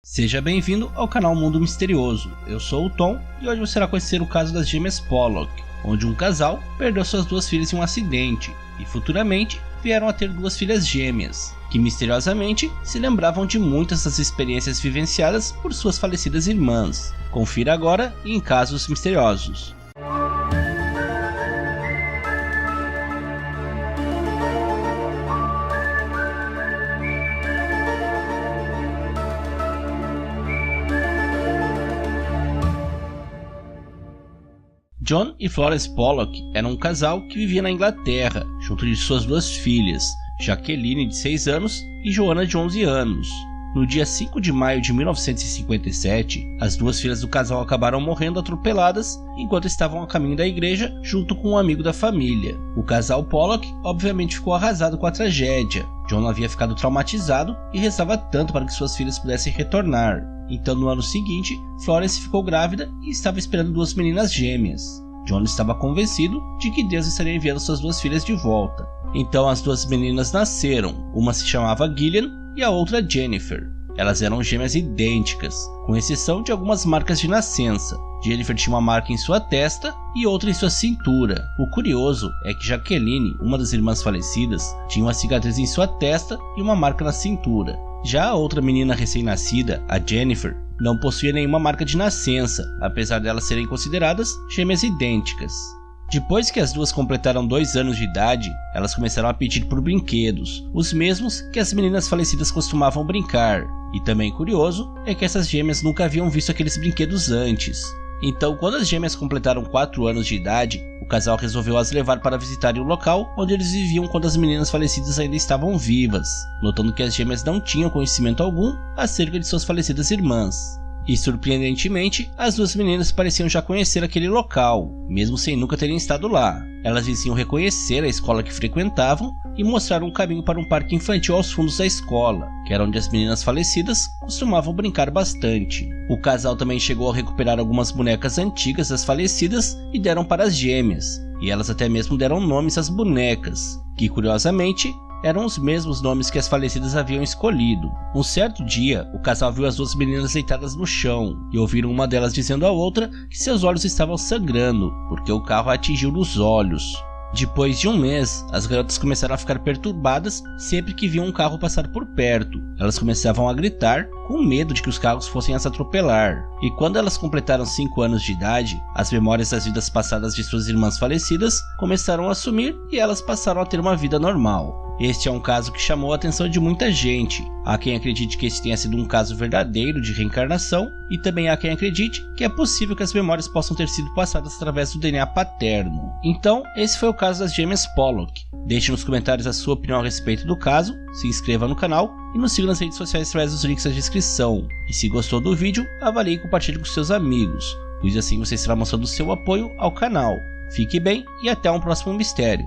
Seja bem-vindo ao canal Mundo Misterioso. Eu sou o Tom e hoje você irá conhecer o caso das gêmeas Pollock, onde um casal perdeu suas duas filhas em um acidente e futuramente vieram a ter duas filhas gêmeas, que misteriosamente se lembravam de muitas das experiências vivenciadas por suas falecidas irmãs. Confira agora em Casos Misteriosos. John e Florence Pollock eram um casal que vivia na Inglaterra, junto de suas duas filhas, Jacqueline, de 6 anos, e Joanna, de 11 anos. No dia 5 de maio de 1957, as duas filhas do casal acabaram morrendo atropeladas enquanto estavam a caminho da igreja junto com um amigo da família. O casal Pollock obviamente ficou arrasado com a tragédia. John havia ficado traumatizado e rezava tanto para que suas filhas pudessem retornar. Então, no ano seguinte, Florence ficou grávida e estava esperando duas meninas gêmeas. John estava convencido de que Deus estaria enviando suas duas filhas de volta. Então as duas meninas nasceram, uma se chamava Gillian e a outra Jennifer. Elas eram gêmeas idênticas, com exceção de algumas marcas de nascença. Jennifer tinha uma marca em sua testa e outra em sua cintura. O curioso é que Jacqueline, uma das irmãs falecidas, tinha uma cicatriz em sua testa e uma marca na cintura. Já a outra menina recém-nascida, a Jennifer, não possuía nenhuma marca de nascença, apesar delas serem consideradas gêmeas idênticas. Depois que as duas completaram 2 anos de idade, elas começaram a pedir por brinquedos, os mesmos que as meninas falecidas costumavam brincar. E também curioso é que essas gêmeas nunca haviam visto aqueles brinquedos antes. Então, quando as gêmeas completaram 4 anos de idade, o casal resolveu as levar para visitarem o local onde eles viviam quando as meninas falecidas ainda estavam vivas, notando que as gêmeas não tinham conhecimento algum acerca de suas falecidas irmãs. E surpreendentemente, as duas meninas pareciam já conhecer aquele local, mesmo sem nunca terem estado lá. Elas diziam reconhecer a escola que frequentavam e mostraram um caminho para um parque infantil aos fundos da escola, que era onde as meninas falecidas costumavam brincar bastante. O casal também chegou a recuperar algumas bonecas antigas das falecidas e deram para as gêmeas, e elas até mesmo deram nomes às bonecas, que curiosamente eram os mesmos nomes que as falecidas haviam escolhido. Um certo dia, o casal viu as duas meninas deitadas no chão e ouviram uma delas dizendo à outra que seus olhos estavam sangrando porque o carro a atingiu nos olhos. Depois de um mês, as garotas começaram a ficar perturbadas sempre que viam um carro passar por perto. Elas começavam a gritar com medo de que os carros fossem as atropelar. E quando elas completaram 5 anos de idade, as memórias das vidas passadas de suas irmãs falecidas começaram a sumir e elas passaram a ter uma vida normal. Este é um caso que chamou a atenção de muita gente. Há quem acredite que esse tenha sido um caso verdadeiro de reencarnação, e também há quem acredite que é possível que as memórias possam ter sido passadas através do DNA paterno. Então, esse foi o caso das gêmeas Pollock. Deixe nos comentários a sua opinião a respeito do caso, se inscreva no canal e nos siga nas redes sociais através dos links na descrição. E se gostou do vídeo, avalie e compartilhe com seus amigos, pois assim você estará mostrando seu apoio ao canal. Fique bem e até um próximo mistério.